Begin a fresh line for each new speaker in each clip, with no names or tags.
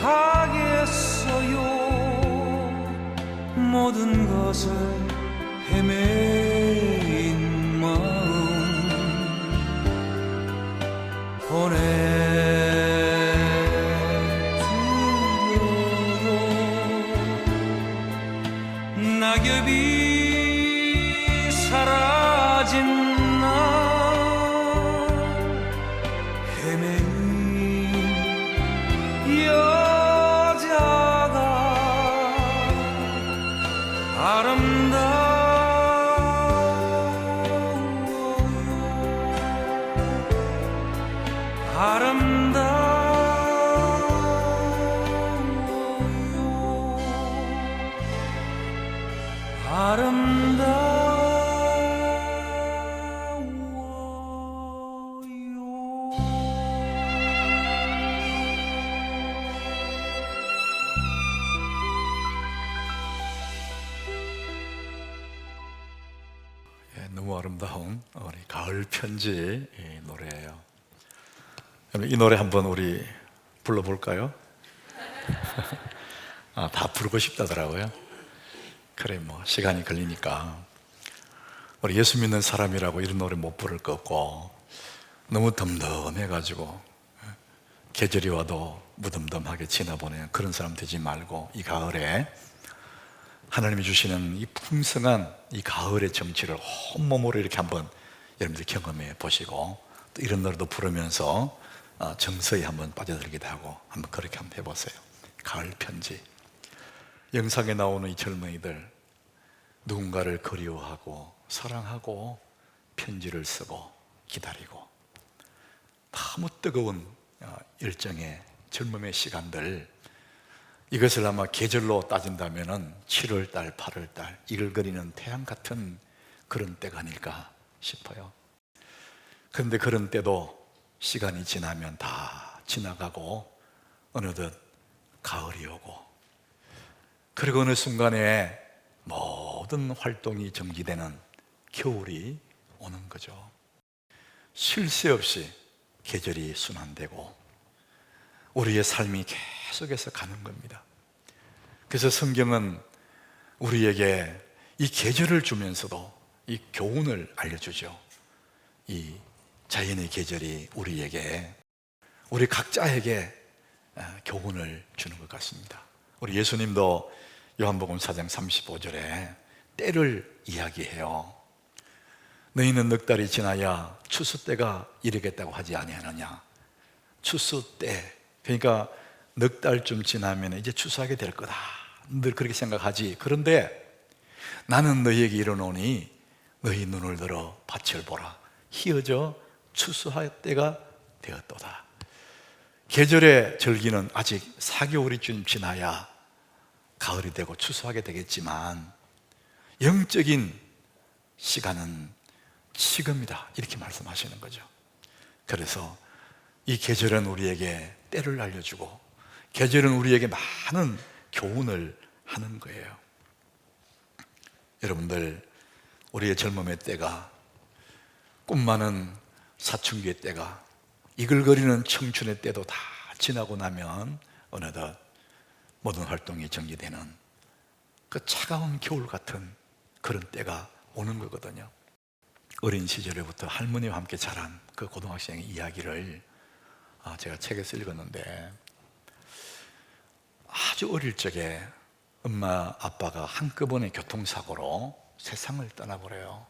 하겠어요. 모든 것을 헤매인 마음 보내드려요. 낙엽이 사라진 날 헤매인 여자가
너무 아름다운 우리 가을 편지 노래예요. 이 노래 한번 우리 불러볼까요? 다 부르고 싶다더라고요. 그래, 뭐 시간이 걸리니까. 우리 예수 믿는 사람이라고 이런 노래 못 부를 거 없고, 너무 덤덤해가지고 계절이 와도 무덤덤하게 지나보내는 그런 사람 되지 말고, 이 가을에 하나님이 주시는 이 풍성한 이 가을의 정취를 온몸으로 이렇게 한번 여러분들 경험해 보시고, 또 이런 노래도 부르면서 정서에 한번 빠져들기도 하고, 한번 그렇게 한번 해보세요. 가을 편지. 영상에 나오는 이 젊은이들, 누군가를 그리워하고 사랑하고 편지를 쓰고 기다리고, 너무 뜨거운 열정의 젊음의 시간들, 이것을 아마 계절로 따진다면 7월달, 8월달 이글거리는 태양 같은 그런 때가 아닐까 싶어요. 그런데 그런 때도 시간이 지나면 다 지나가고 어느덧 가을이 오고, 그리고 어느 순간에 모든 활동이 정지되는 겨울이 오는 거죠. 쉴 새 없이 계절이 순환되고 우리의 삶이 계속해서 가는 겁니다. 그래서 성경은 우리에게 이 계절을 주면서도 이 교훈을 알려주죠. 이 자연의 계절이 우리에게, 우리 각자에게 교훈을 주는 것 같습니다. 우리 예수님도 요한복음 4장 35절에 때를 이야기해요. 너희는 넉 달이 지나야 추수 때가 이르겠다고 하지 아니하느냐. 추수 때, 그러니까 넉 달쯤 지나면 이제 추수하게 될 거다, 늘 그렇게 생각하지. 그런데 나는 너희에게 이르노니 너희 눈을 들어 밭을 보라. 희어져 추수할 때가 되었도다. 계절의 절기는 아직 4개월이쯤 지나야 가을이 되고 추수하게 되겠지만, 영적인 시간은 지금이다, 이렇게 말씀하시는 거죠. 그래서 이 계절은 우리에게 때를 알려주고, 계절은 우리에게 많은 교훈을 하는 거예요. 여러분들, 우리의 젊음의 때가, 꿈 많은 사춘기의 때가, 이글거리는 청춘의 때도 다 지나고 나면 어느덧 모든 활동이 정지되는 그 차가운 겨울 같은 그런 때가 오는 거거든요. 어린 시절에부터 할머니와 함께 자란 그 고등학생의 이야기를 제가 책에서 읽었는데, 아주 어릴 적에 엄마 아빠가 한꺼번에 교통사고로 세상을 떠나버려요.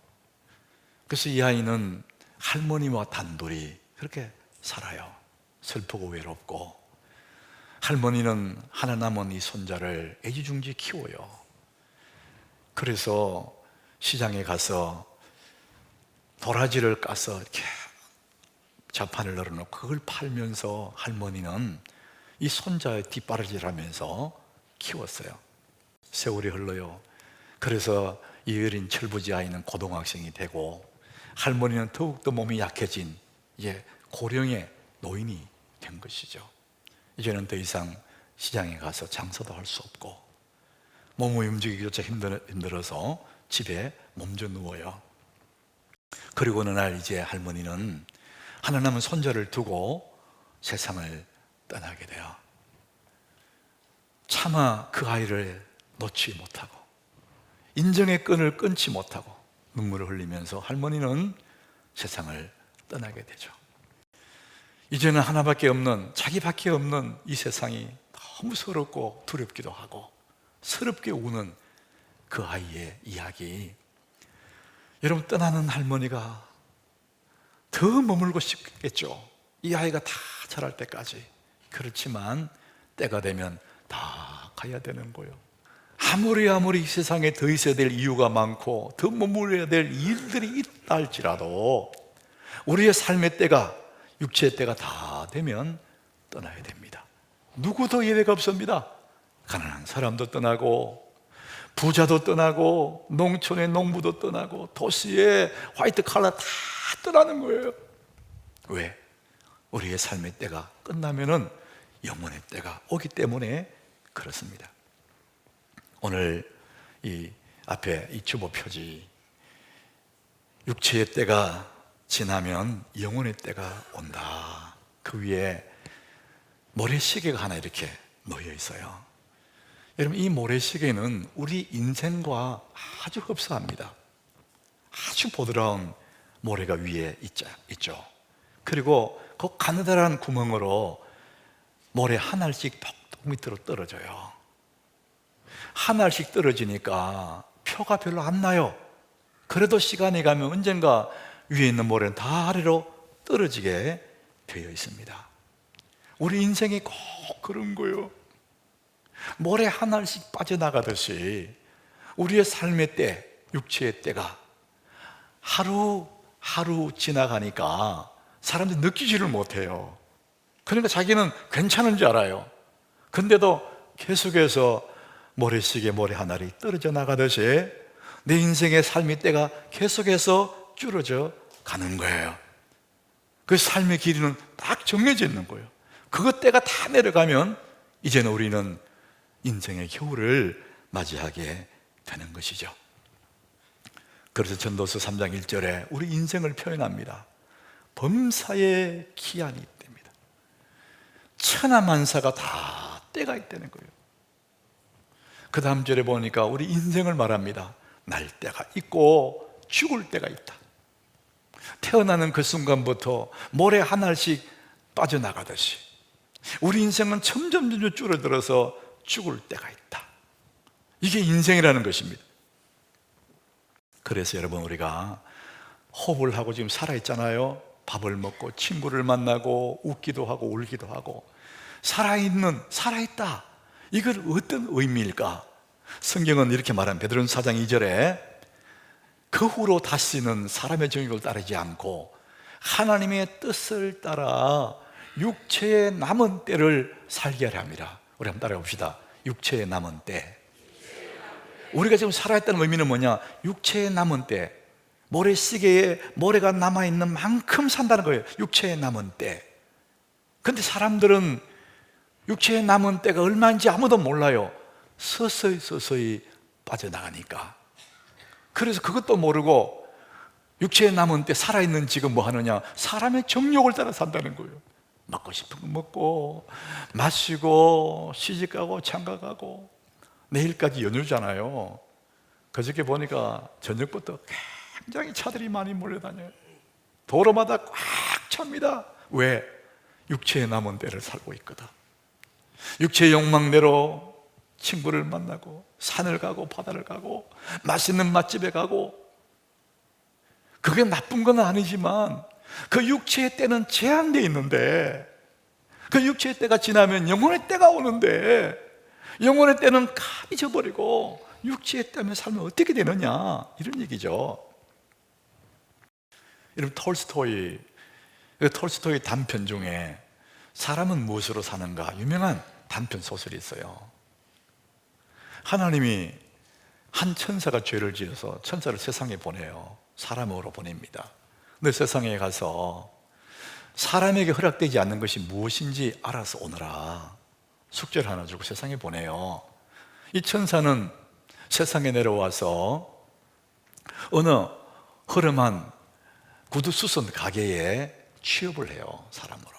그래서 이 아이는 할머니와 단둘이 그렇게 살아요. 슬프고 외롭고. 할머니는 하나 남은 이 손자를 애지중지 키워요. 그래서 시장에 가서 도라지를 까서 이렇게 자판을 널어놓고 그걸 팔면서 할머니는 이 손자의 뒷바라지를 키웠어요. 세월이 흘러요. 그래서 이 어린 철부지 아이는 고등학생이 되고, 할머니는 더욱더 몸이 약해진 이제 고령의 노인이 된 것이죠. 이제는 더 이상 시장에 가서 장사도 할 수 없고, 몸을 움직이기조차 힘들어서 집에 몸져 누워요. 그리고 어느 날 이제 할머니는 하나 남은 손자를 두고 세상을 떠나게 돼요. 차마 그 아이를 놓지 못하고 인정의 끈을 끊지 못하고 눈물을 흘리면서 할머니는 세상을 떠나게 되죠. 이제는 하나밖에 없는, 자기밖에 없는 이 세상이 너무 서럽고 두렵기도 하고 서럽게 우는 그 아이의 이야기. 여러분, 떠나는 할머니가 더 머물고 싶겠죠. 이 아이가 다 자랄 때까지. 그렇지만 때가 되면 다 가야 되는 거예요. 아무리 이 세상에 더 있어야 될 이유가 많고 더 머물러야 될 일들이 있다 할지라도 우리의 삶의 때가, 육체의 때가 다 되면 떠나야 됩니다. 누구도 예외가 없습니다. 가난한 사람도 떠나고 부자도 떠나고 농촌의 농부도 떠나고 도시의 화이트 칼라 다 떠나는 거예요. 왜? 우리의 삶의 때가 끝나면은 영혼의 때가 오기 때문에 그렇습니다. 오늘 이 앞에 이 주보 표지, 육체의 때가 지나면 영혼의 때가 온다. 그 위에 모래시계가 하나 이렇게 놓여 있어요. 여러분, 이 모래시계는 우리 인생과 아주 흡사합니다. 아주 보드라운 모래가 위에 있죠. 그리고 그 가느다란 구멍으로 모래 한 알씩 톡톡 밑으로 떨어져요. 한 알씩 떨어지니까 표가 별로 안 나요. 그래도 시간이 가면 언젠가 위에 있는 모래는 다 아래로 떨어지게 되어 있습니다. 우리 인생이 꼭 그런 거예요. 모래 한 알씩 빠져나가듯이 우리의 삶의 때, 육체의 때가 하루 지나가니까 사람들이 느끼지를 못해요. 그러니까 자기는 괜찮은 줄 알아요. 근데도 계속해서 모래시계 모래 한 알이 떨어져 나가듯이 내 인생의 삶의 때가 계속해서 줄어져 가는 거예요. 그 삶의 길이는 딱 정해져 있는 거예요. 그것 때가 다 내려가면 이제는 우리는 인생의 겨울을 맞이하게 되는 것이죠. 그래서 전도서 3장 1절에 우리 인생을 표현합니다. 범사에 기한이 있답니다. 천하만사가 다 때가 있다는 거예요. 그 다음 절에 보니까 우리 인생을 말합니다. 날 때가 있고 죽을 때가 있다. 태어나는 그 순간부터 모래 한 알씩 빠져나가듯이 우리 인생은 점점 줄어들어서 죽을 때가 있다. 이게 인생이라는 것입니다. 그래서 여러분, 우리가 호흡을 하고 지금 살아있잖아요. 밥을 먹고 친구를 만나고 웃기도 하고 울기도 하고 살아있다. 이걸 어떤 의미일까? 성경은 이렇게 말합니다. 베드로전서 4장 2절에 그 후로 다시는 사람의 정욕을 따르지 않고 하나님의 뜻을 따라 육체의 남은 때를 살게 하려 합니다. 우리 한번 따라해 봅시다. 육체의 남은 때. 우리가 지금 살아있다는 의미는 뭐냐? 육체의 남은 때, 모래시계에 모래가 남아있는 만큼 산다는 거예요. 육체의 남은 때. 근데 사람들은 육체의 남은 때가 얼마인지 아무도 몰라요. 서서히 빠져나가니까. 그래서 그것도 모르고 육체의 남은 때 살아있는 지금 뭐 하느냐? 사람의 정욕을 따라 산다는 거예요. 먹고 싶은 거 먹고 마시고 시집가고 장가가고 내일까지 연휴잖아요. 그저께 보니까 저녁부터 굉장히 차들이 많이 몰려다녀요. 도로마다 꽉 찹니다. 왜? 육체의 남은 때를 살고 있거든. 육체의 욕망대로 친구를 만나고 산을 가고 바다를 가고 맛있는 맛집에 가고, 그게 나쁜 건 아니지만 그 육체의 때는 제한되어 있는데 그 육체의 때가 지나면 영혼의 때가 오는데 영혼의 때는 감히 잊어버리고 육체의 때면 살면 어떻게 되느냐, 이런 얘기죠. 여러분, 톨스토이 단편 중에 사람은 무엇으로 사는가 유명한 단편 소설이 있어요. 하나님이 한 천사가 죄를 지어서 천사를 세상에 보내요. 사람으로 보냅니다. 근데 세상에 가서 사람에게 허락되지 않는 것이 무엇인지 알아서 오너라 숙제를 하나 주고 세상에 보내요. 이 천사는 세상에 내려와서 어느 허름한 구두 수선 가게에 취업을 해요. 사람으로.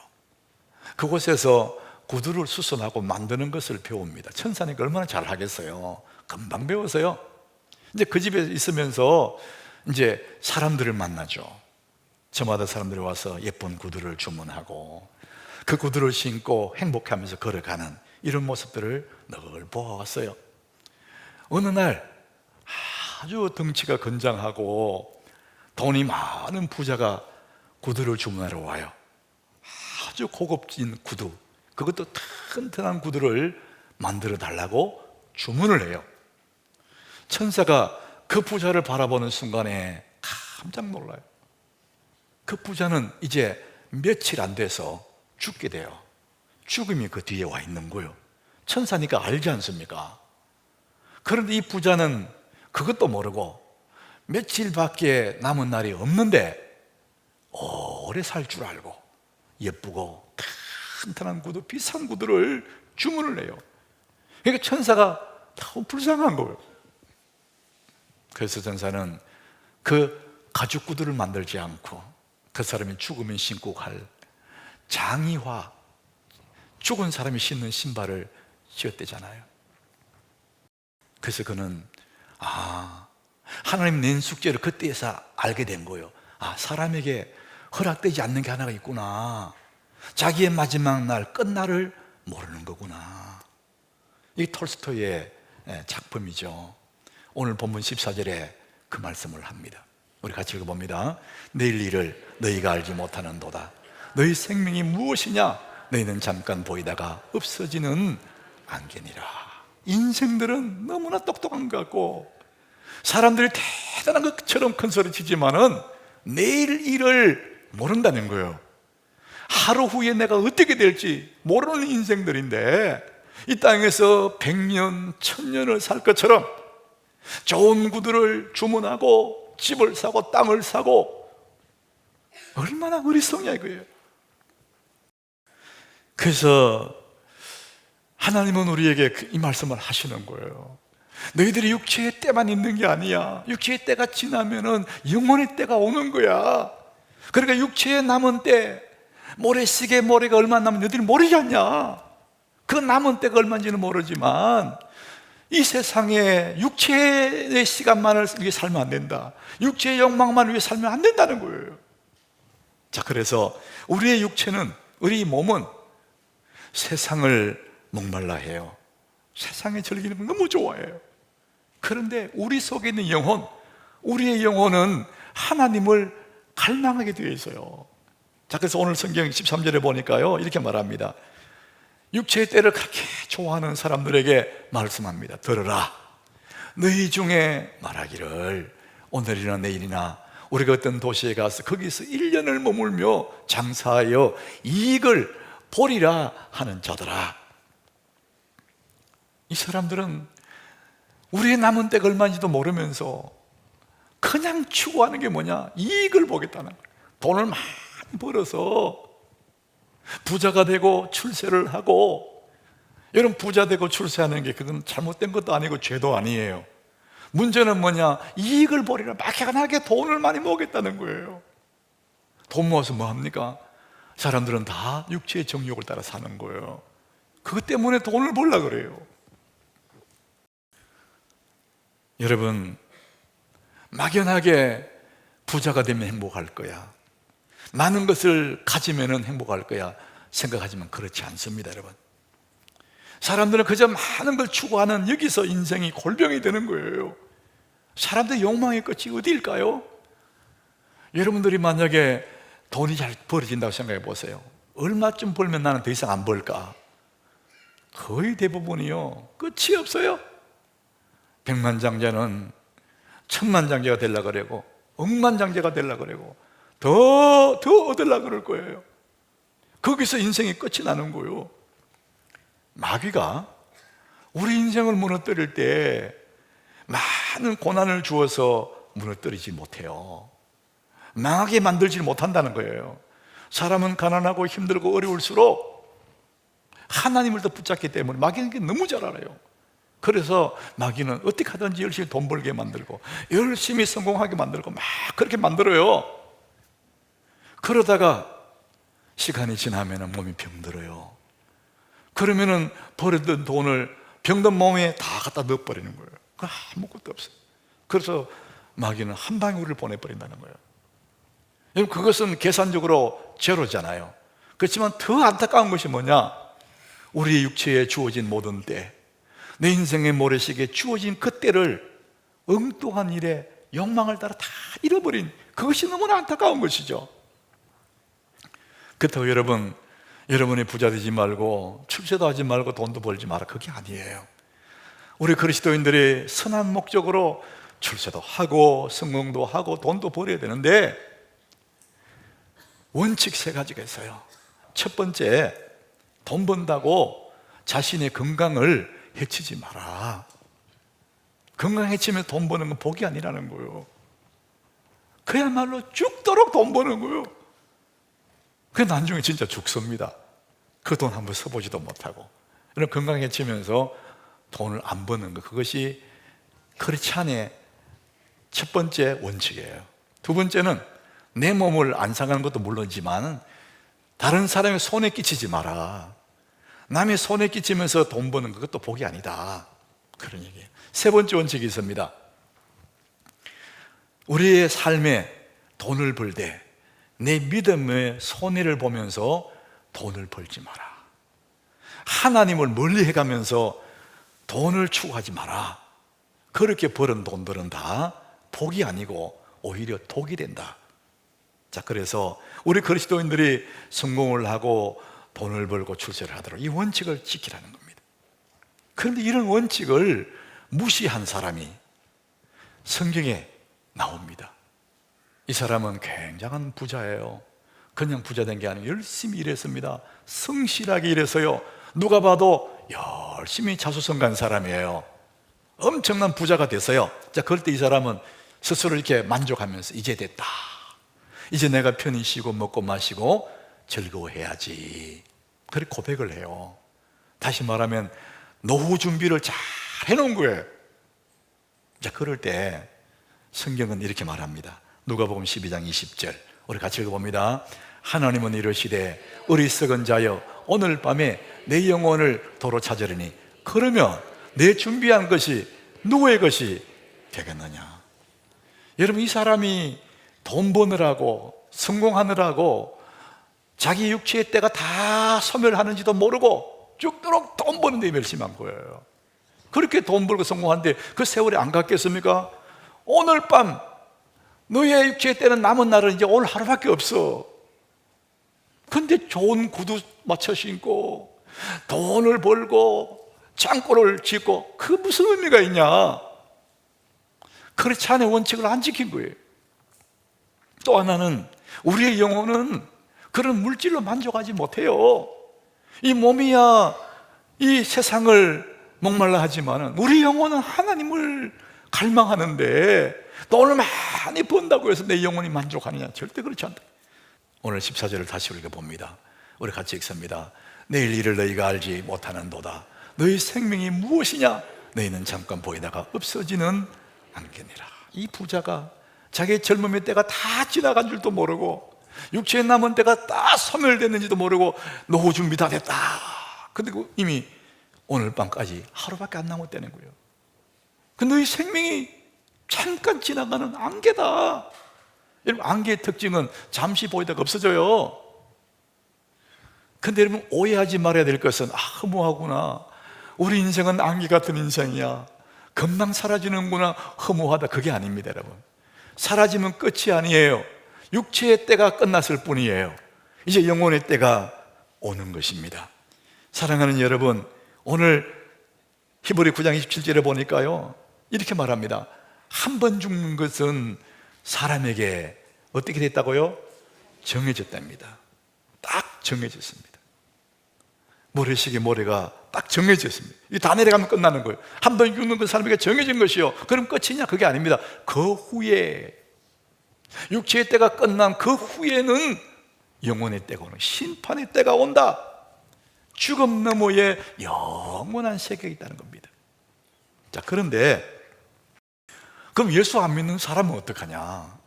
그곳에서 구두를 수선하고 만드는 것을 배웁니다. 천사니까 얼마나 잘 하겠어요. 금방 배워서요. 이제 그 집에 있으면서 이제 사람들을 만나죠. 저마다 사람들이 와서 예쁜 구두를 주문하고 그 구두를 신고 행복하면서 걸어가는 이런 모습들을 늘 보아왔어요. 어느 날 아주 덩치가 건장하고 돈이 많은 부자가 구두를 주문하러 와요. 아주 고급진 구두, 그것도 튼튼한 구두를 만들어 달라고 주문을 해요. 천사가 그 부자를 바라보는 순간에 깜짝 놀라요. 그 부자는 이제 며칠 안 돼서 죽게 돼요. 죽음이 그 뒤에 와 있는 거예요. 천사니까 알지 않습니까? 그런데 이 부자는 그것도 모르고 며칠밖에 남은 날이 없는데 오래 살 줄 알고 예쁘고 튼튼한 구두, 비싼 구두를 주문을 해요. 그러니까 천사가 너무 불쌍한 거예요. 그래서 천사는 그 가죽 구두를 만들지 않고 그 사람이 죽으면 신고 갈 장의화, 죽은 사람이 신는 신발을 지었대잖아요. 그래서 그는 하나님 낸 숙제를 그때에서 알게 된 거예요. 사람에게 허락되지 않는 게 하나가 있구나. 자기의 마지막 날, 끝날을 모르는 거구나. 이 톨스토이의 작품이죠. 오늘 본문 14절에 그 말씀을 합니다. 우리 같이 읽어봅니다. 내일 일을 너희가 알지 못하는도다. 너희 생명이 무엇이냐? 너희는 잠깐 보이다가 없어지는 안개니라. 인생들은 너무나 똑똑한 것 같고 사람들이 대단한 것처럼 큰 소리 치지만은 내일 일을 모른다는 거예요. 하루 후에 내가 어떻게 될지 모르는 인생들인데 이 땅에서 100년, 1000년을 살 것처럼 좋은 구두를 주문하고 집을 사고 땅을 사고 얼마나 어리석냐 이거예요. 그래서 하나님은 우리에게 이 말씀을 하시는 거예요. 너희들이 육체의 때만 있는 게 아니야. 육체의 때가 지나면은 영혼의 때가 오는 거야. 그러니까 육체의 남은 때, 모래시계 모래가 얼마나 남은 너희들이 모르지 않냐? 그 남은 때가 얼마인지는 모르지만 이 세상에 육체의 시간만을 위해 살면 안 된다. 육체의 욕망만 위해 살면 안 된다는 거예요. 자, 그래서 우리의 육체는, 우리 몸은 세상을 목말라 해요. 세상에 즐기는 걸 너무 좋아해요. 그런데 우리 속에 있는 영혼, 우리의 영혼은 하나님을 갈망하게 되어 있어요. 자, 그래서 오늘 성경 13절에 보니까요 이렇게 말합니다. 육체의 때를 그렇게 좋아하는 사람들에게 말씀합니다. 들으라. 너희 중에 말하기를 오늘이나 내일이나 우리가 어떤 도시에 가서 거기서 1년을 머물며 장사하여 이익을 보리라 하는 자들아. 이 사람들은 우리의 남은 때가 얼마인지도 모르면서 그냥 추구하는 게 뭐냐? 이익을 보겠다는 거예요. 돈을 많이 벌어서 부자가 되고 출세를 하고, 여러분 부자 되고 출세하는 게 그건 잘못된 것도 아니고 죄도 아니에요. 문제는 뭐냐? 이익을 보리라. 막연하게 돈을 많이 모으겠다는 거예요. 돈 모아서 뭐 합니까? 사람들은 다 육체의 정욕을 따라 사는 거예요. 그것 때문에 돈을 벌려고 그래요. 여러분, 막연하게 부자가 되면 행복할 거야, 많은 것을 가지면 행복할 거야 생각하지만 그렇지 않습니다. 여러분, 사람들은 그저 많은 걸 추구하는 여기서 인생이 골병이 되는 거예요. 사람들의 욕망의 끝이 어디일까요? 여러분들이 만약에 돈이 잘 벌어진다고 생각해 보세요. 얼마쯤 벌면 나는 더 이상 안 벌까? 거의 대부분이요, 끝이 없어요. 백만장자는 천만장자가 되려고 그러고 억만장자가 되려고 그러고 더 얻으려고 그럴 거예요. 거기서 인생의 끝이 나는 거예요. 마귀가 우리 인생을 무너뜨릴 때 많은 고난을 주어서 무너뜨리지 못해요. 망하게 만들지 못한다는 거예요. 사람은 가난하고 힘들고 어려울수록 하나님을 더 붙잡기 때문에 마귀는 게 너무 잘 알아요. 그래서 마귀는 어떻게 하든지 열심히 돈 벌게 만들고 열심히 성공하게 만들고 막 그렇게 만들어요. 그러다가 시간이 지나면 몸이 병들어요. 그러면은 버렸던 돈을 병든 몸에 다 갖다 넣어버리는 거예요. 그 아무것도 없어요. 그래서 마귀는 한 방에 우리를 보내버린다는 거예요. 여러분, 그것은 계산적으로 제로잖아요. 그렇지만 더 안타까운 것이 뭐냐? 우리의 육체에 주어진 모든 때, 내 인생의 모래시계에 주어진 그 때를 엉뚱한 일에 욕망을 따라 다 잃어버린, 그것이 너무나 안타까운 것이죠. 그렇다고 여러분이 부자 되지 말고 출세도 하지 말고 돈도 벌지 마라, 그게 아니에요. 우리 그리스도인들이 선한 목적으로 출세도 하고 성공도 하고 돈도 벌어야 되는데 원칙 3가지가 있어요. 첫 번째, 돈 번다고 자신의 건강을 해치지 마라. 건강 해치면 돈 버는 건 복이 아니라는 거예요. 그야말로 죽도록 돈 버는 거예요. 그 나중에 진짜 죽습니다. 그 돈 한번 써보지도 못하고. 이런 건강 해치면서 돈을 안 버는 것, 그것이 크리스찬의 첫 번째 원칙이에요. 두 번째는 내 몸을 안 상하는 것도 물론이지만 다른 사람의 손에 끼치지 마라. 남의 손에 끼치면서 돈 버는 것도 복이 아니다, 그런 얘기예요. 세 번째 원칙이 있습니다. 우리의 삶에 돈을 벌 때 내 믿음의 손해를 보면서 돈을 벌지 마라. 하나님을 멀리 해가면서 돈을 추구하지 마라. 그렇게 버는 돈들은 다 복이 아니고 오히려 독이 된다. 자, 그래서 우리 그리스도인들이 성공을 하고 돈을 벌고 출세를 하도록 이 원칙을 지키라는 겁니다. 그런데 이런 원칙을 무시한 사람이 성경에 나옵니다. 이 사람은 굉장한 부자예요. 그냥 부자 된 게 아니고 열심히 일했습니다. 성실하게 일해서요, 누가 봐도 열심히 자수성가한 사람이에요. 엄청난 부자가 됐어요. 자, 그럴 때 이 사람은 스스로 이렇게 만족하면서 이제 됐다, 이제 내가 편히 쉬고 먹고 마시고 즐거워해야지, 그렇게 고백을 해요. 다시 말하면 노후 준비를 잘 해놓은 거예요. 자, 그럴 때 성경은 이렇게 말합니다. 누가복음 12장 20절 우리 같이 읽어봅니다. 하나님은 이르시되 어리석은 자여 오늘 밤에 내 영혼을 도로 찾으리니 그러면 내 준비한 것이 누구의 것이 되겠느냐. 여러분, 이 사람이 돈 버느라고 성공하느라고 자기 육체의 때가 다 소멸하는지도 모르고 죽도록 돈 버는 데 열심한 거예요. 그렇게 돈 벌고 성공하는데 그 세월이 안 갔겠습니까? 오늘 밤 너의 육체의 때는 남은 날은 이제 오늘 하루밖에 없어. 근데 좋은 구두 맞춰 신고 돈을 벌고 창고를 짓고 그 무슨 의미가 있냐? 크리스찬의 원칙을 안 지킨 거예요. 또 하나는 우리의 영혼은 그런 물질로 만족하지 못해요. 이 몸이야 이 세상을 목말라 하지만 우리 영혼은 하나님을 갈망하는데 돈을 많이 번다고 해서 내 영혼이 만족하느냐? 절대 그렇지 않다. 오늘 14절을 다시 읽어봅니다. 우리 같이 읽습니다. 내일 일을 너희가 알지 못하는도다. 너희 생명이 무엇이냐? 너희는 잠깐 보이다가 없어지는 않겠니라. 이 부자가 자기의 젊음의 때가 다 지나간 줄도 모르고 육체에 남은 때가 다 소멸됐는지도 모르고 노후 준비 다 됐다. 근데 이미 오늘 밤까지 하루밖에 안 남았다는 거예요. 근데 너희 생명이 잠깐 지나가는 안개다. 여러분, 안개의 특징은 잠시 보이다가 없어져요. 근데 여러분, 오해하지 말아야 될 것은 허무하구나, 우리 인생은 안개 같은 인생이야, 금방 사라지는구나, 허무하다, 그게 아닙니다. 여러분, 사라지면 끝이 아니에요. 육체의 때가 끝났을 뿐이에요. 이제 영혼의 때가 오는 것입니다. 사랑하는 여러분, 오늘 히브리 9장 27절에 보니까요 이렇게 말합니다. 한 번 죽는 것은 사람에게 어떻게 됐다고요? 정해졌답니다. 딱 정해졌습니다. 모래시계 모래가 딱 정해졌습니다. 이 다 내려가면 끝나는 거예요. 한 번 죽는 건 사람에게 정해진 것이요, 그럼 끝이냐? 그게 아닙니다. 그 후에 육체의 때가 끝난 그 후에는 영혼의 때가 오는, 심판의 때가 온다. 죽음 너머에 영원한 세계가 있다는 겁니다. 자, 그런데 그럼 예수 안 믿는 사람은 어떡하냐?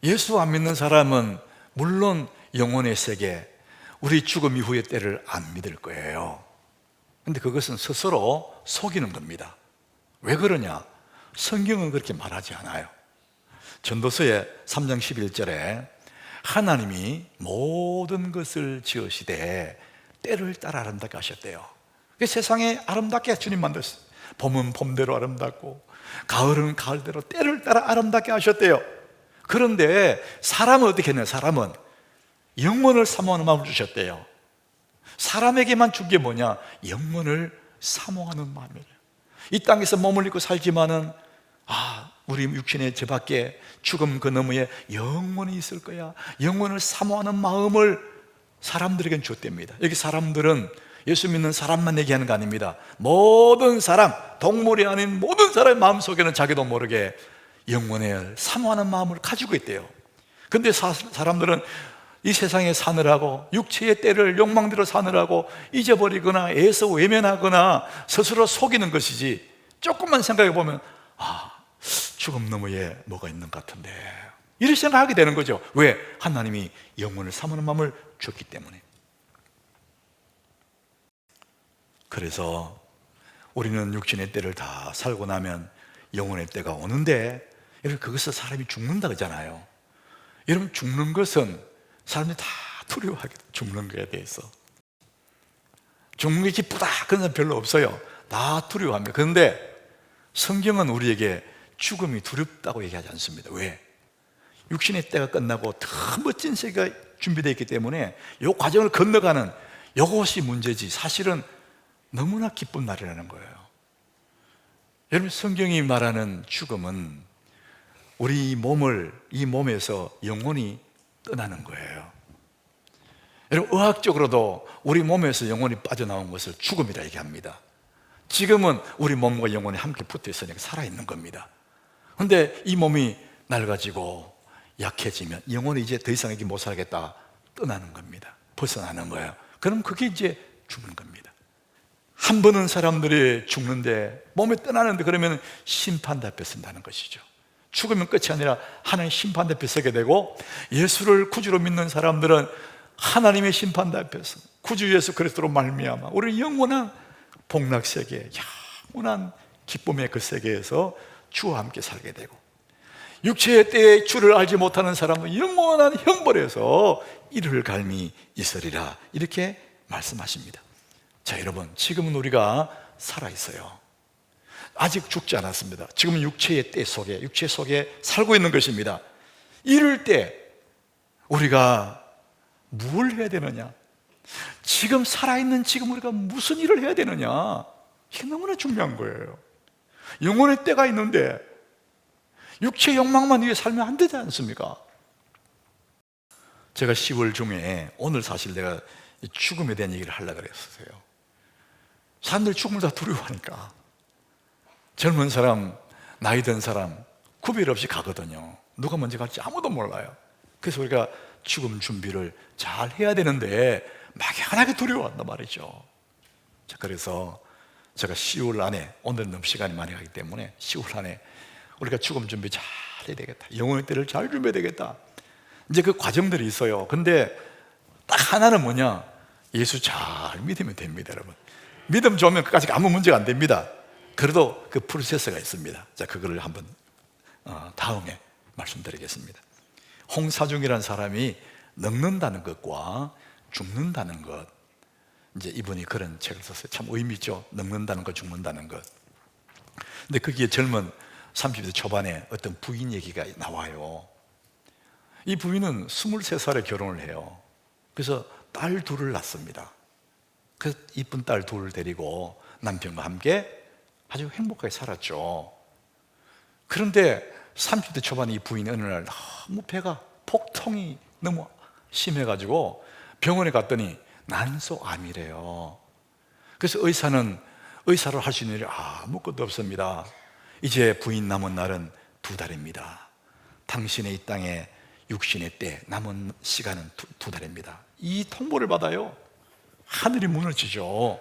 예수 안 믿는 사람은 물론 영혼의 세계, 우리 죽음 이후의 때를 안 믿을 거예요. 근데 그것은 스스로 속이는 겁니다. 왜 그러냐? 성경은 그렇게 말하지 않아요. 전도서의 3장 11절에 하나님이 모든 것을 지으시되 때를 따라 아름답게 하셨대요. 세상에 아름답게 주님 만들었어요. 봄은 봄대로 아름답고 가을은 가을대로 때를 따라 아름답게 하셨대요. 그런데 사람은 어떻게 했나요? 사람은 영원을 사모하는 마음을 주셨대요. 사람에게만 준 게 뭐냐? 영원을 사모하는 마음이에요. 이 땅에서 몸을 입고 살지만은 우리 육신의 저 밖에 죽음 그 너머에 영원히 있을 거야. 영원을 사모하는 마음을 사람들에겐 줬답니다. 여기 사람들은 예수 믿는 사람만 얘기하는 거 아닙니다. 모든 사람, 동물이 아닌 모든 사람의 마음속에는 자기도 모르게 영원을 사모하는 마음을 가지고 있대요. 근데 사람들은 이 세상에 사느라고 육체의 때를 욕망대로 사느라고 잊어버리거나 애써 외면하거나 스스로 속이는 것이지, 조금만 생각해 보면 죽음 너머에 뭐가 있는 것 같은데 이렇게 생각하게 되는 거죠. 왜? 하나님이 영원을 사모하는 마음을 줬기 때문에. 그래서 우리는 육신의 때를 다 살고 나면 영혼의 때가 오는데, 여러분 그것을 사람이 죽는다 그러잖아요. 여러분 죽는 것은 사람들이 다 두려워하게 돼요. 죽는 거에 대해서. 죽는 게 기쁘다 그런 사람 별로 없어요. 다 두려워합니다. 그런데 성경은 우리에게 죽음이 두렵다고 얘기하지 않습니다. 왜? 육신의 때가 끝나고 더 멋진 세계가 준비되어 있기 때문에 이 과정을 건너가는 이것이 문제지, 사실은 너무나 기쁜 날이라는 거예요. 여러분 성경이 말하는 죽음은 우리 이 몸에서 영혼이 떠나는 거예요. 여러분 의학적으로도 우리 몸에서 영혼이 빠져나온 것을 죽음이라 얘기합니다. 지금은 우리 몸과 영혼이 함께 붙어 있으니까 살아있는 겁니다. 그런데 이 몸이 낡아지고 약해지면 영혼이 이제 더 이상 이렇게 못 살겠다, 떠나는 겁니다. 벗어나는 거예요. 그럼 그게 이제 죽는 겁니다. 한 번은 사람들이 죽는데, 몸에 떠나는데, 그러면 심판대 앞에 선다는 것이죠. 죽으면 끝이 아니라 하나님의 심판대 앞에 서게 되고, 예수를 구주로 믿는 사람들은 하나님의 심판대 앞에서 구주 예수 그리스도로 말미암아 우리 영원한 복락세계, 영원한 기쁨의 그 세계에서 주와 함께 살게 되고, 육체의 때에 주를 알지 못하는 사람은 영원한 형벌에서 이를 갈미 있으리라, 이렇게 말씀하십니다. 자 여러분, 지금은 우리가 살아있어요. 아직 죽지 않았습니다. 지금은 육체의 때 속에, 육체 속에 살고 있는 것입니다. 이럴 때 우리가 뭘 해야 되느냐? 지금 살아있는 지금 우리가 무슨 일을 해야 되느냐? 이게 너무나 중요한 거예요. 영혼의 때가 있는데 육체 욕망만 위해 살면 안 되지 않습니까? 제가 10월 중에 오늘 사실 내가 죽음에 대한 얘기를 하려고 그랬었어요. 사람들이 죽음을 다 두려워하니까 젊은 사람, 나이 든 사람 구별 없이 가거든요. 누가 먼저 갈지 아무도 몰라요. 그래서 우리가 죽음 준비를 잘 해야 되는데 막연하게 두려워한단 말이죠. 자, 그래서 제가 10월 안에, 오늘 너무 시간이 많이 가기 때문에 10월 안에 우리가 죽음 준비 잘 해야 되겠다, 영혼의 때를 잘 준비해야 되겠다, 이제 그 과정들이 있어요. 근데 딱 하나는 뭐냐? 예수 잘 믿으면 됩니다. 여러분 믿음 좋으면 끝까지 아무 문제가 안 됩니다. 그래도 그 프로세스가 있습니다. 자, 그거를 한번 다음에 말씀드리겠습니다. 홍사중이라는 사람이 늙는다는 것과 죽는다는 것, 이제 이분이 그런 책을 썼어요. 참 의미 있죠. 늙는다는 것, 죽는다는 것. 근데 거기에 젊은 30대 초반에 어떤 부인 얘기가 나와요. 이 부인은 23살에 결혼을 해요. 그래서 딸 둘을 낳습니다. 그 이쁜 딸 둘을 데리고 남편과 함께 아주 행복하게 살았죠. 그런데 30대 초반에 이 부인이 어느 날 너무 배가, 폭통이 너무 심해가지고 병원에 갔더니 난소암이래요. 그래서 의사로 할 수 있는 일이 아무것도 없습니다. 이제 부인 남은 날은 2달입니다. 당신의 이 땅에 육신의 때 남은 시간은 두 달입니다. 이 통보를 받아요. 하늘이 무너지죠.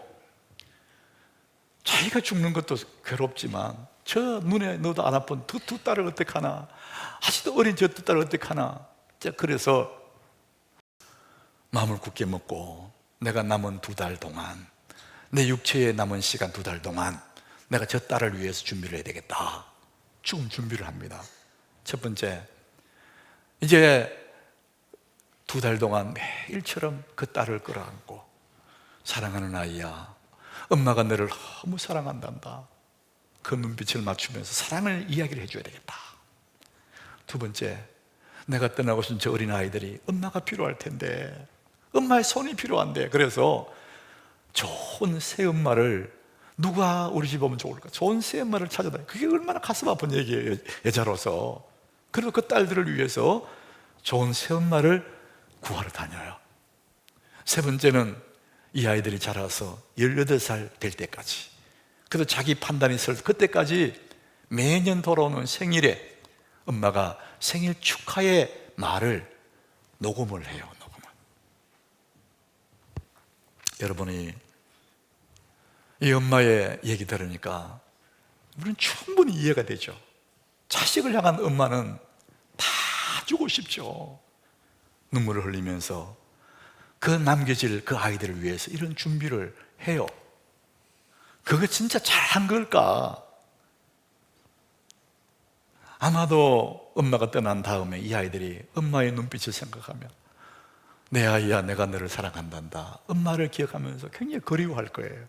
자기가 죽는 것도 괴롭지만 저 눈에 넣어도 안 아픈 두 딸을 어떡하나, 아직도 어린 저 두 딸을 어떡하나. 자, 그래서 마음을 굳게 먹고 내가 남은 2달 동안, 내 육체에 남은 시간 2달 동안 내가 저 딸을 위해서 준비를 해야 되겠다. 죽음 준비를 합니다. 첫 번째, 이제 2달 동안 매일처럼 그 딸을 끌어안고, 사랑하는 아이야, 엄마가 너를 너무 사랑한단다. 그 눈빛을 맞추면서 사랑을 이야기를 해줘야 되겠다. 두 번째, 내가 떠나고 싶은 저 어린 아이들이 엄마가 필요할 텐데, 엄마의 손이 필요한데, 그래서 좋은 새엄마를, 누가 우리 집 오면 좋을까? 좋은 새엄마를 찾아다니. 그게 얼마나 가슴 아픈 얘기예요, 여자로서. 그래서 그 딸들을 위해서 좋은 새엄마를 구하러 다녀요. 세 번째는 이 아이들이 자라서 18살 될 때까지, 그래서 자기 판단이 설 그때까지 매년 돌아오는 생일에 엄마가 생일 축하의 말을 녹음을 해요. 녹음을. 여러분이 이 엄마의 얘기 들으니까 우리는 충분히 이해가 되죠. 자식을 향한 엄마는 다 주고 싶죠. 눈물을 흘리면서 그 남겨질 그 아이들을 위해서 이런 준비를 해요. 그거 진짜 잘한 걸까? 아마도 엄마가 떠난 다음에 이 아이들이 엄마의 눈빛을 생각하며, 내 아이야, 내가 너를 사랑한단다, 엄마를 기억하면서 굉장히 그리워할 거예요.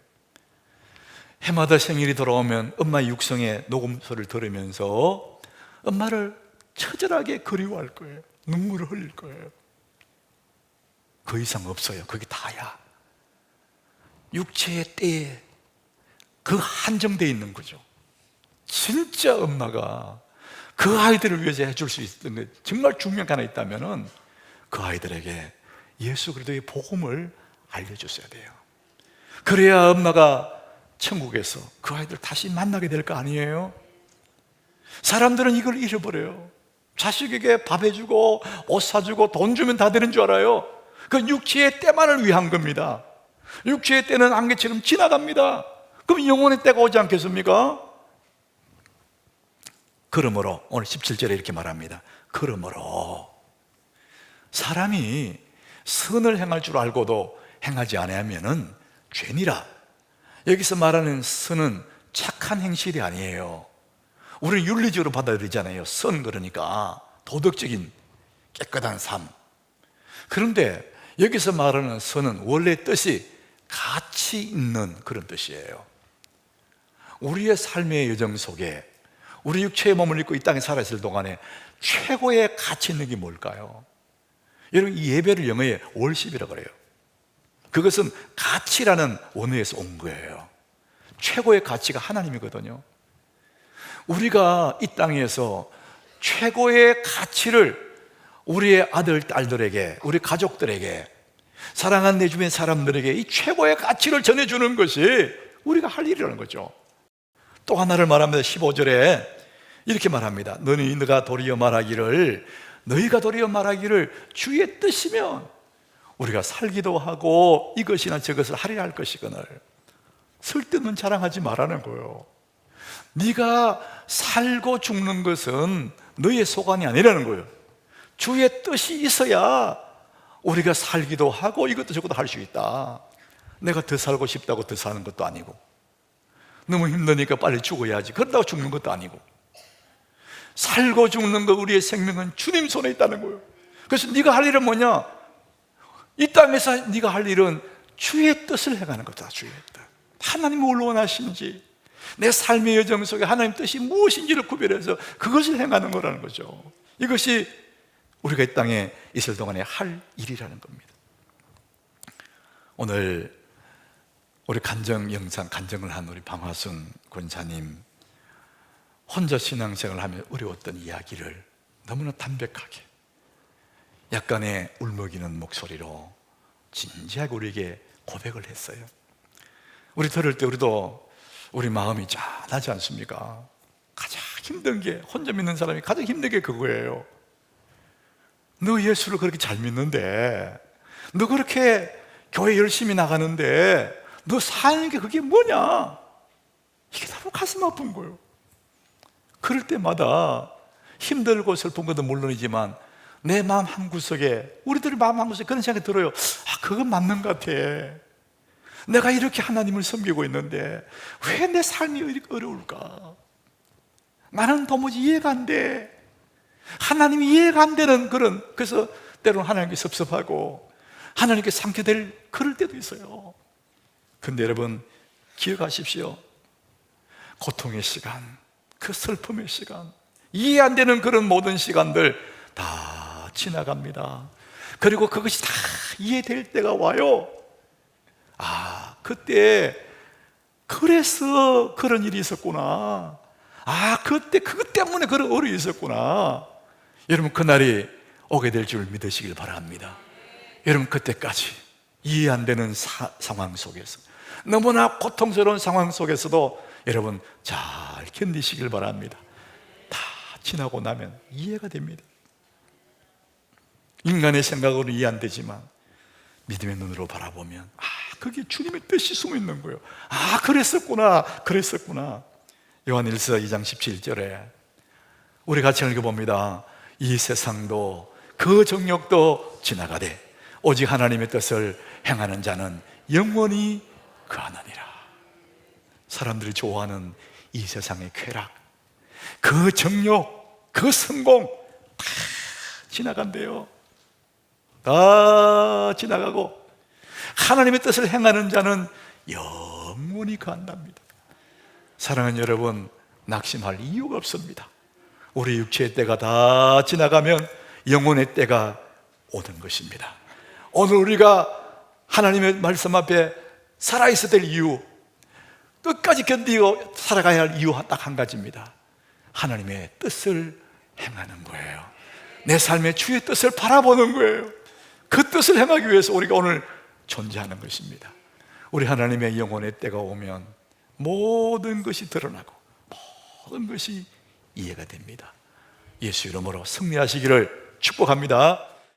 해마다 생일이 돌아오면 엄마의 육성의 녹음소리를 들으면서 엄마를 처절하게 그리워할 거예요. 눈물을 흘릴 거예요. 그 이상 없어요. 그게 다야. 육체의 때에 그 한정되어 있는 거죠. 진짜 엄마가 그 아이들을 위해서 해줄 수 있는 게 정말 중요한 게 하나 있다면 그 아이들에게 예수 그리스도의 복음을 알려줬어야 돼요. 그래야 엄마가 천국에서 그 아이들 다시 만나게 될 거 아니에요? 사람들은 이걸 잃어버려요. 자식에게 밥 해주고 옷 사주고 돈 주면 다 되는 줄 알아요. 그 육체의 때만을 위한 겁니다. 육체의 때는 안개처럼 지나갑니다. 그럼 영혼의 때가 오지 않겠습니까? 그러므로 오늘 17절에 이렇게 말합니다. 그러므로 사람이 선을 행할 줄 알고도 행하지 아니하면은 죄니라. 여기서 말하는 선은 착한 행실이 아니에요. 우리는 윤리적으로 받아들이잖아요. 선, 그러니까 도덕적인 깨끗한 삶. 그런데 여기서 말하는 선은 원래 뜻이 가치 있는 그런 뜻이에요. 우리의 삶의 여정 속에 우리 육체의 몸을 입고 이 땅에 살아있을 동안에 최고의 가치 있는 게 뭘까요? 여러분, 이 예배를 영어에 월십이라고 그래요. 그것은 가치라는 원어에서 온 거예요. 최고의 가치가 하나님이거든요. 우리가 이 땅에서 최고의 가치를 우리의 아들, 딸들에게, 우리 가족들에게, 사랑하는 내 주변 사람들에게 이 최고의 가치를 전해주는 것이 우리가 할 일이라는 거죠. 또 하나를 말합니다. 15절에 이렇게 말합니다. 너희가 도리어 말하기를 주의 뜻이면 우리가 살기도 하고 이것이나 저것을 하리라 할 것이거늘. 쓸데없는 자랑하지 말라는 거예요. 네가 살고 죽는 것은 너의 소관이 아니라는 거예요. 주의 뜻이 있어야 우리가 살기도 하고 이것도 저것도 할 수 있다. 내가 더 살고 싶다고 더 사는 것도 아니고, 너무 힘드니까 빨리 죽어야지 그런다고 죽는 것도 아니고, 살고 죽는 것, 우리의 생명은 주님 손에 있다는 거예요. 그래서 네가 할 일은 뭐냐? 이 땅에서 네가 할 일은 주의 뜻을 해가는 거다. 주의 뜻. 하나님이 뭘 원하시는지, 내 삶의 여정 속에 하나님 뜻이 무엇인지를 구별해서 그것을 행하는 거라는 거죠. 이것이 우리가 이 땅에 있을 동안에 할 일이라는 겁니다. 오늘 우리 간증 영상, 간증을 한 우리 방화순 권사님, 혼자 신앙생활을 하며 어려웠던 이야기를 너무나 담백하게, 약간의 울먹이는 목소리로 진지하게 우리에게 고백을 했어요. 우리 들을 때 우리도 우리 마음이 짠하지 않습니까? 가장 힘든 게, 혼자 믿는 사람이 가장 힘든 게 그거예요. 너 예수를 그렇게 잘 믿는데, 너 그렇게 교회 열심히 나가는데 너 사는 게 그게 뭐냐? 이게 너무 가슴 아픈 거예요. 그럴 때마다 힘들고 슬픈 것도 물론이지만 내 마음 한구석에, 우리들의 마음 한구석에 그런 생각이 들어요. 그건 맞는 것 같아. 내가 이렇게 하나님을 섬기고 있는데 왜 내 삶이 이렇게 어려울까? 나는 도무지 이해가 안 돼. 하나님이 이해가 안 되는 그래서 때로는 하나님께 섭섭하고 하나님께 상처될 그럴 때도 있어요. 근데 여러분 기억하십시오. 고통의 시간, 그 슬픔의 시간, 이해 안 되는 그런 모든 시간들 다 지나갑니다. 그리고 그것이 다 이해될 때가 와요. 그때 그래서 그런 일이 있었구나. 그때 그것 때문에 그런 어려움이 있었구나. 여러분 그날이 오게 될 줄 믿으시길 바랍니다. 여러분 그때까지 이해 안 되는 상황 속에서, 너무나 고통스러운 상황 속에서도 여러분 잘 견디시길 바랍니다. 다 지나고 나면 이해가 됩니다. 인간의 생각으로 이해 안 되지만 믿음의 눈으로 바라보면 그게 주님의 뜻이 숨어 있는 거예요. 그랬었구나. 요한일서 2장 17절에 우리 같이 읽어봅니다. 이 세상도 그 정욕도 지나가되 오직 하나님의 뜻을 행하는 자는 영원히 거하느니라. 사람들이 좋아하는 이 세상의 쾌락, 그 정욕, 그 성공 다 지나간대요. 다 지나가고 하나님의 뜻을 행하는 자는 영원히 거한답니다. 사랑하는 여러분, 낙심할 이유가 없습니다. 우리 육체의 때가 다 지나가면 영혼의 때가 오는 것입니다. 오늘 우리가 하나님의 말씀 앞에 살아있어야 될 이유, 끝까지 견디고 살아가야 할 이유 딱 한 가지입니다. 하나님의 뜻을 행하는 거예요. 내 삶의 주의 뜻을 바라보는 거예요. 그 뜻을 행하기 위해서 우리가 오늘 존재하는 것입니다. 우리 하나님의 영혼의 때가 오면 모든 것이 드러나고 모든 것이 이해가 됩니다. 예수 이름으로 승리하시기를 축복합니다.